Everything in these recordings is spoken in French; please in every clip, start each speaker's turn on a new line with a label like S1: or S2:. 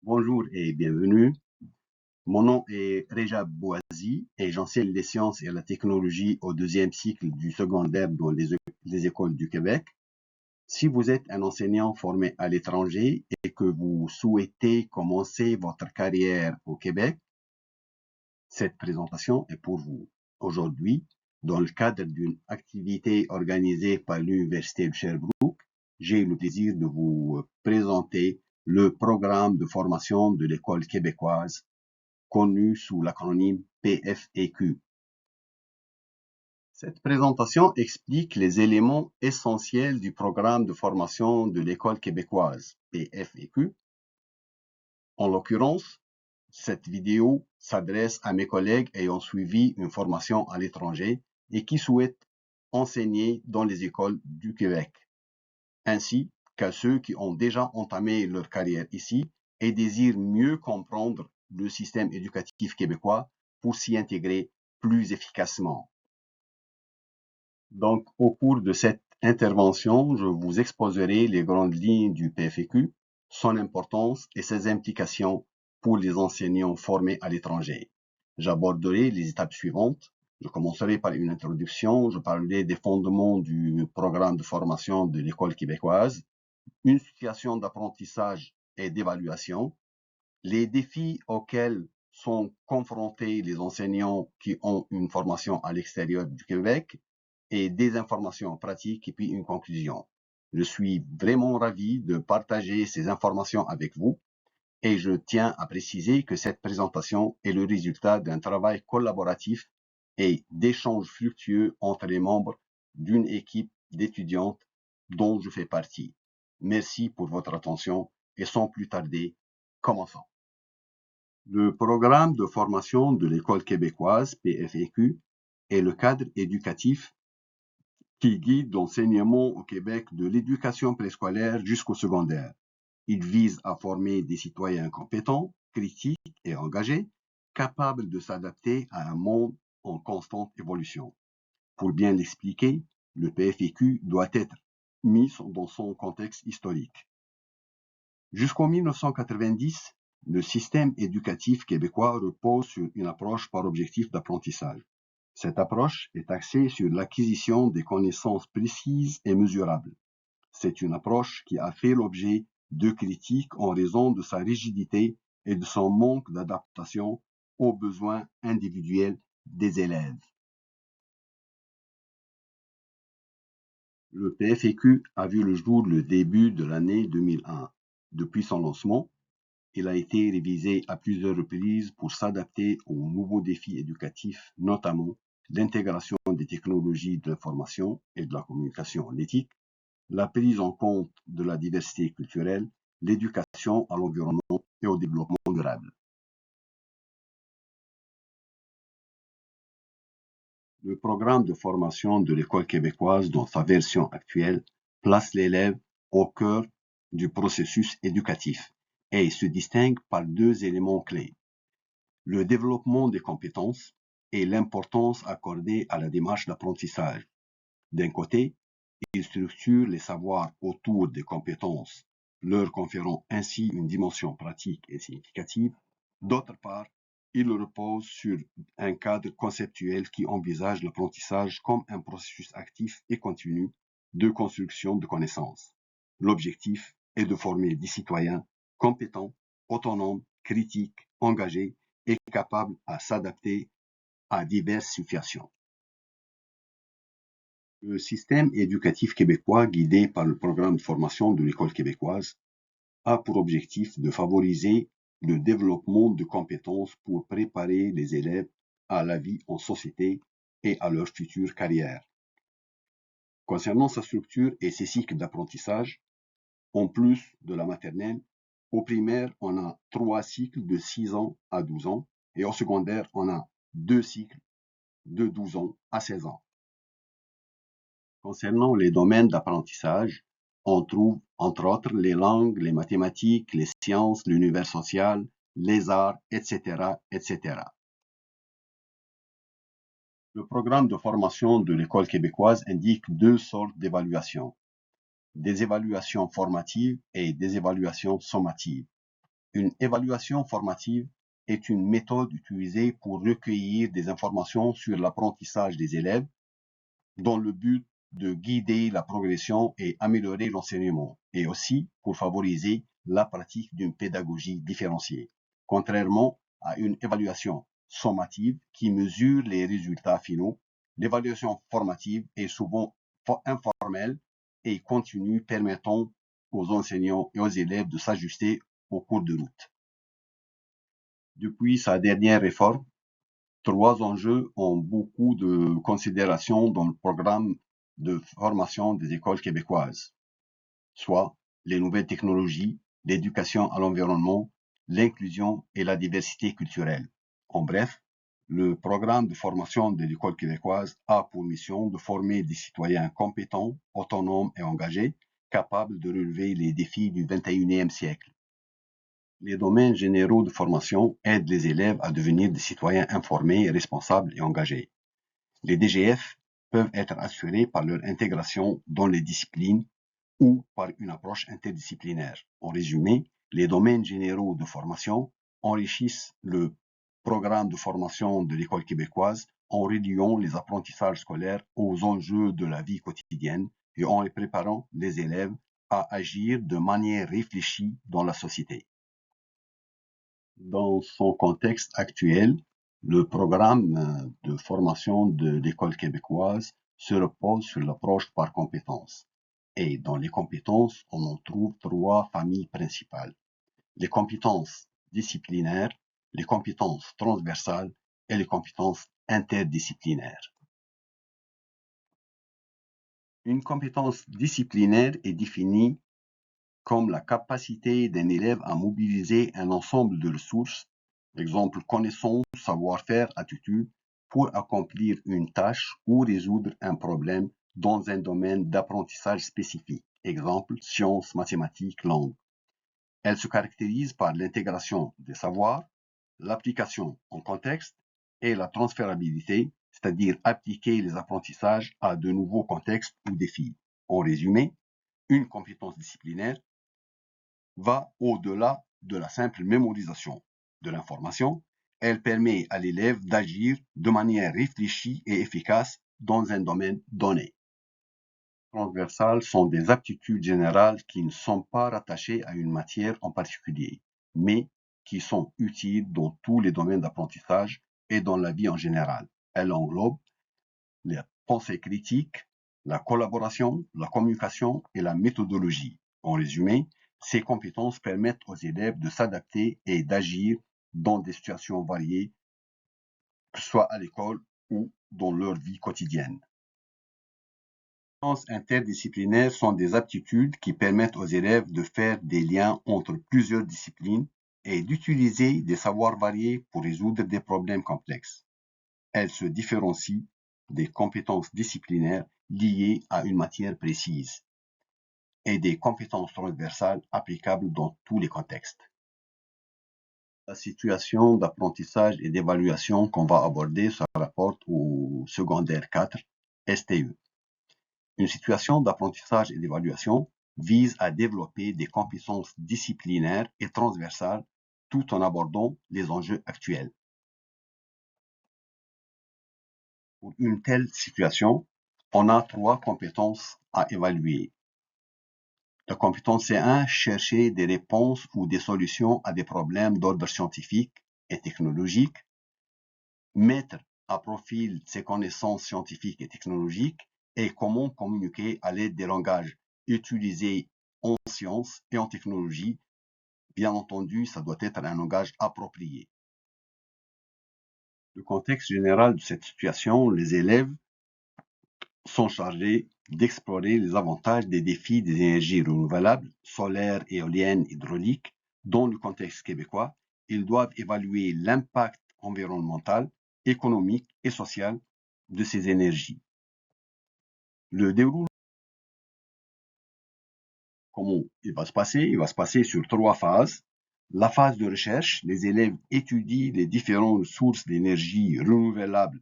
S1: Bonjour et bienvenue. Mon nom est Rejab Bouazi et j'enseigne les sciences et la technologie au deuxième cycle du secondaire dans les écoles du Québec. Si vous êtes un enseignant formé à l'étranger et que vous souhaitez commencer votre carrière au Québec, cette présentation est pour vous. Aujourd'hui, dans le cadre d'une activité organisée par l'Université de Sherbrooke, j'ai le plaisir de vous présenter le programme de formation de l'école québécoise connu sous l'acronyme PFEQ. Cette présentation explique les éléments essentiels du programme de formation de l'école québécoise PFEQ. En l'occurrence, cette vidéo s'adresse à mes collègues ayant suivi une formation à l'étranger et qui souhaitent enseigner dans les écoles du Québec, ainsi qu'à ceux qui ont déjà entamé leur carrière ici et désirent mieux comprendre le système éducatif québécois pour s'y intégrer plus efficacement. Donc, au cours de cette intervention, je vous exposerai les grandes lignes du PFEQ, son importance et ses implications pour les enseignants formés à l'étranger. J'aborderai les étapes suivantes. Je commencerai par une introduction, je parlerai des fondements du programme de formation de l'école québécoise, une situation d'apprentissage et d'évaluation, les défis auxquels sont confrontés les enseignants qui ont une formation à l'extérieur du Québec et des informations pratiques et puis une conclusion. Je suis vraiment ravi de partager ces informations avec vous et je tiens à préciser que cette présentation est le résultat d'un travail collaboratif et d'échanges fructueux entre les membres d'une équipe d'étudiantes dont je fais partie. Merci pour votre attention et sans plus tarder, commençons. Le programme de formation de l'école québécoise, PFEQ, est le cadre éducatif qui guide l'enseignement au Québec de l'éducation préscolaire jusqu'au secondaire. Il vise à former des citoyens compétents, critiques et engagés, capables de s'adapter à un monde en constante évolution. Pour bien l'expliquer, le PFEQ doit être mis dans son contexte historique. Jusqu'en 1990, le système éducatif québécois repose sur une approche par objectif d'apprentissage. Cette approche est axée sur l'acquisition des connaissances précises et mesurables. C'est une approche qui a fait l'objet de critiques en raison de sa rigidité et de son manque d'adaptation aux besoins individuels des élèves. Le PFEQ a vu le jour le début de l'année 2001. Depuis son lancement, il a été révisé à plusieurs reprises pour s'adapter aux nouveaux défis éducatifs, notamment l'intégration des technologies de l'information et de la communication en éthique, la prise en compte de la diversité culturelle, l'éducation à l'environnement et au développement durable. Le programme de formation de l'école québécoise dans sa version actuelle place l'élève au cœur du processus éducatif et se distingue par deux éléments clés. Le développement des compétences et l'importance accordée à la démarche d'apprentissage. D'un côté, il structure les savoirs autour des compétences, leur conférant ainsi une dimension pratique et significative. D'autre part, il repose sur un cadre conceptuel qui envisage l'apprentissage comme un processus actif et continu de construction de connaissances. L'objectif est de former des citoyens compétents, autonomes, critiques, engagés et capables à s'adapter à diverses situations. Le système éducatif québécois, guidé par le programme de formation de l'école québécoise, a pour objectif de favoriser le développement de compétences pour préparer les élèves à la vie en société et à leur future carrière. Concernant sa structure et ses cycles d'apprentissage, en plus de la maternelle, au primaire, on a 3 cycles de 6 ans à 12 ans et au secondaire, on a 2 cycles de 12 ans à 16 ans. Concernant les domaines d'apprentissage, on trouve entre autres les langues, les mathématiques, les sciences, l'univers social, les arts, etc., etc. Le programme de formation de l'école québécoise indique 2 sortes d'évaluations, des évaluations formatives et des évaluations sommatives. Une évaluation formative est une méthode utilisée pour recueillir des informations sur l'apprentissage des élèves dans le but de guider la progression et améliorer l'enseignement, et aussi pour favoriser la pratique d'une pédagogie différenciée, contrairement à une évaluation sommative qui mesure les résultats finaux. L'évaluation formative est souvent informelle et continue, permettant aux enseignants et aux élèves de s'ajuster au cours de route. Depuis sa dernière réforme, 3 enjeux ont beaucoup de considération dans le programme de formation des écoles québécoises, soit les nouvelles technologies, l'éducation à l'environnement, l'inclusion et la diversité culturelle. En bref, le programme de formation de l'école québécoise a pour mission de former des citoyens compétents, autonomes et engagés, capables de relever les défis du XXIe siècle. Les domaines généraux de formation aident les élèves à devenir des citoyens informés, responsables et engagés. Les DGF peuvent être assurés par leur intégration dans les disciplines ou par une approche interdisciplinaire. En résumé, les domaines généraux de formation enrichissent le programme de formation de l'école québécoise en reliant les apprentissages scolaires aux enjeux de la vie quotidienne et en préparant les élèves à agir de manière réfléchie dans la société. Dans son contexte actuel, le programme de formation de l'école québécoise se repose sur l'approche par compétences. Et dans les compétences, on en trouve 3 familles principales. Les compétences disciplinaires, les compétences transversales et les compétences interdisciplinaires. Une compétence disciplinaire est définie comme la capacité d'un élève à mobiliser un ensemble de ressources, exemple connaissances, savoir-faire, attitudes, pour accomplir une tâche ou résoudre un problème dans un domaine d'apprentissage spécifique, exemple sciences, mathématiques, langue. Elle se caractérise par l'intégration des savoirs, l'application en contexte et la transférabilité, c'est-à-dire appliquer les apprentissages à de nouveaux contextes ou défis. En résumé, une compétence disciplinaire va au-delà de la simple mémorisation de l'information. Elle permet à l'élève d'agir de manière réfléchie et efficace dans un domaine donné. Les transversales sont des aptitudes générales qui ne sont pas rattachées à une matière en particulier, mais qui sont utiles dans tous les domaines d'apprentissage et dans la vie en général. Elles englobent la pensée critique, la collaboration, la communication et la méthodologie. En résumé, ces compétences permettent aux élèves de s'adapter et d'agir dans des situations variées, que ce soit à l'école ou dans leur vie quotidienne. Les compétences interdisciplinaires sont des aptitudes qui permettent aux élèves de faire des liens entre plusieurs disciplines et d'utiliser des savoirs variés pour résoudre des problèmes complexes. Elles se différencient des compétences disciplinaires liées à une matière précise et des compétences transversales applicables dans tous les contextes. La situation d'apprentissage et d'évaluation qu'on va aborder se rapporte au secondaire 4, STE. Une situation d'apprentissage et d'évaluation vise à développer des compétences disciplinaires et transversales tout en abordant les enjeux actuels. Pour une telle situation, on a 3 compétences à évaluer. La compétence C1, chercher des réponses ou des solutions à des problèmes d'ordre scientifique et technologique, mettre à profit ses connaissances scientifiques et technologiques et comment communiquer à l'aide des langages utilisés en sciences et en technologie. Bien entendu, ça doit être un langage approprié. Le contexte général de cette situation, les élèves sont chargés d'explorer les avantages des défis des énergies renouvelables, solaires, éoliennes, hydrauliques, dans le contexte québécois. Ils doivent évaluer l'impact environnemental, économique et social de ces énergies. Le déroulement, comment il va se passer? Il va se passer sur 3 phases. La phase de recherche, les élèves étudient les différentes sources d'énergie renouvelables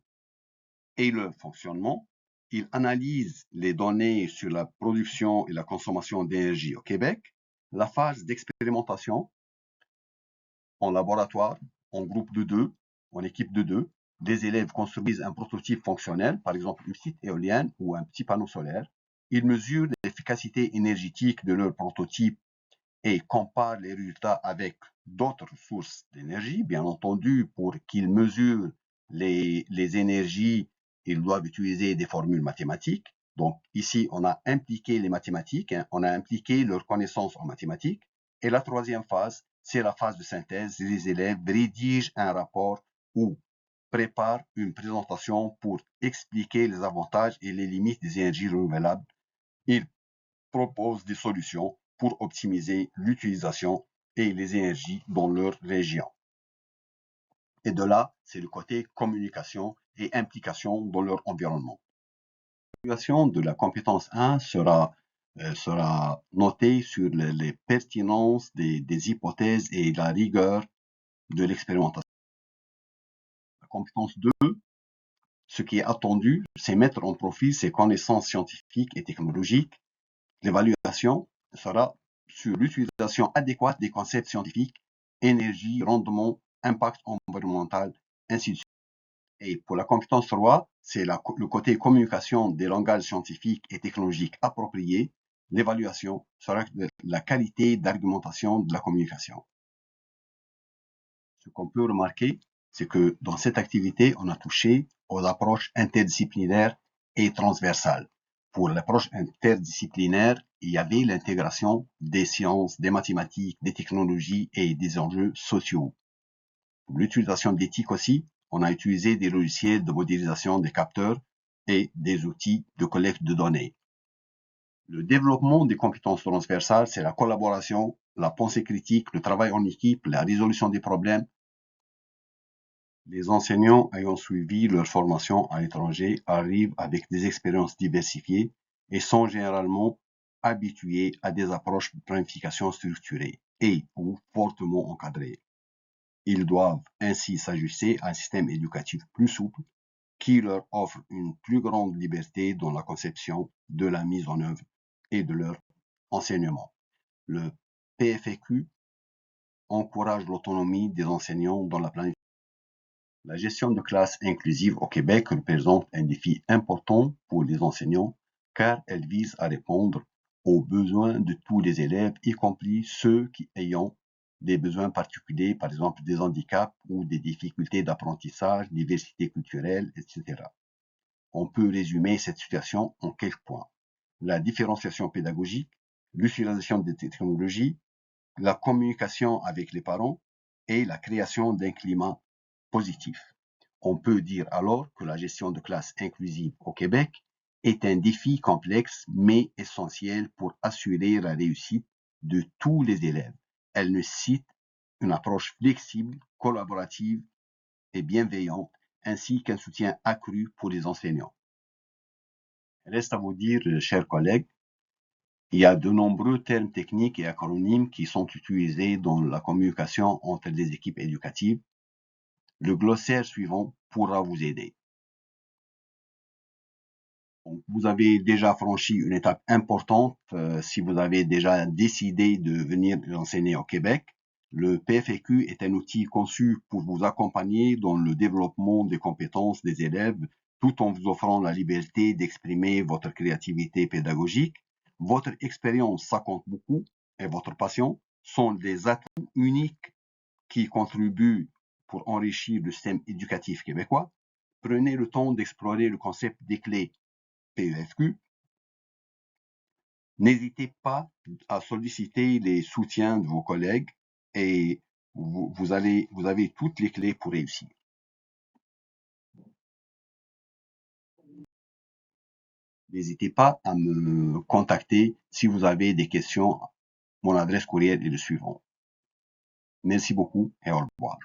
S1: et leur fonctionnement. Ils analysent les données sur la production et la consommation d'énergie au Québec. La phase d'expérimentation, en laboratoire, en groupe de deux, en équipe de deux. Des élèves construisent un prototype fonctionnel, par exemple une petite éolienne ou un petit panneau solaire. Ils mesurent l'efficacité énergétique de leur prototype et comparent les résultats avec d'autres sources d'énergie. Bien entendu, pour qu'ils mesurent les énergies, ils doivent utiliser des formules mathématiques. Donc ici, on a impliqué les mathématiques, on a impliqué leurs connaissances en mathématiques. Et la troisième phase, c'est la phase de synthèse. Les élèves rédigent un rapport ou préparent une présentation pour expliquer les avantages et les limites des énergies renouvelables. Ils proposent des solutions pour optimiser l'utilisation et les énergies dans leur région. Et de là, c'est le côté communication et implication dans leur environnement. L'évaluation de la compétence 1 sera notée sur les pertinences des hypothèses et la rigueur de l'expérimentation. La compétence 2, ce qui est attendu, c'est mettre en profil ses connaissances scientifiques et technologiques. L'évaluation sera sur l'utilisation adéquate des concepts scientifiques, énergie, rendement, impact environnemental, ainsi de suite. Et pour la compétence 3, c'est le côté communication des langages scientifiques et technologiques appropriés. L'évaluation sera la qualité d'argumentation de la communication. Ce qu'on peut remarquer, c'est que dans cette activité, on a touché aux approches interdisciplinaires et transversales. Pour l'approche interdisciplinaire, il y avait l'intégration des sciences, des mathématiques, des technologies et des enjeux sociaux. Pour l'utilisation d'éthique aussi, on a utilisé des logiciels de modélisation des capteurs et des outils de collecte de données. Le développement des compétences transversales, c'est la collaboration, la pensée critique, le travail en équipe, la résolution des problèmes. Les enseignants ayant suivi leur formation à l'étranger arrivent avec des expériences diversifiées et sont généralement habitués à des approches de planification structurée et ou fortement encadrées. Ils doivent ainsi s'ajuster à un système éducatif plus souple qui leur offre une plus grande liberté dans la conception de la mise en œuvre et de leur enseignement. Le PFEQ encourage l'autonomie des enseignants dans la planification. La gestion de classe inclusive au Québec représente un défi important pour les enseignants car elle vise à répondre aux besoins de tous les élèves, y compris ceux qui ayant des besoins particuliers, par exemple des handicaps ou des difficultés d'apprentissage, diversité culturelle, etc. On peut résumer cette situation en quelques points. La différenciation pédagogique, l'utilisation des technologies, la communication avec les parents et la création d'un climat positif. On peut dire alors que la gestion de classe inclusive au Québec est un défi complexe mais essentiel pour assurer la réussite de tous les élèves. Elle nécessite une approche flexible, collaborative et bienveillante, ainsi qu'un soutien accru pour les enseignants. Reste à vous dire, chers collègues, il y a de nombreux termes techniques et acronymes qui sont utilisés dans la communication entre les équipes éducatives. Le glossaire suivant pourra vous aider. Donc, vous avez déjà franchi une étape importante si vous avez déjà décidé de venir enseigner au Québec. Le PFEQ est un outil conçu pour vous accompagner dans le développement des compétences des élèves tout en vous offrant la liberté d'exprimer votre créativité pédagogique. Votre expérience, ça compte beaucoup, et votre passion sont des atouts uniques qui contribuent pour enrichir le système éducatif québécois. Prenez le temps d'explorer le concept des clés PEFQ. N'hésitez pas à solliciter les soutiens de vos collègues et vous avez toutes les clés pour réussir. N'hésitez pas à me contacter si vous avez des questions. Mon adresse courriel est le suivant. Merci beaucoup et au revoir.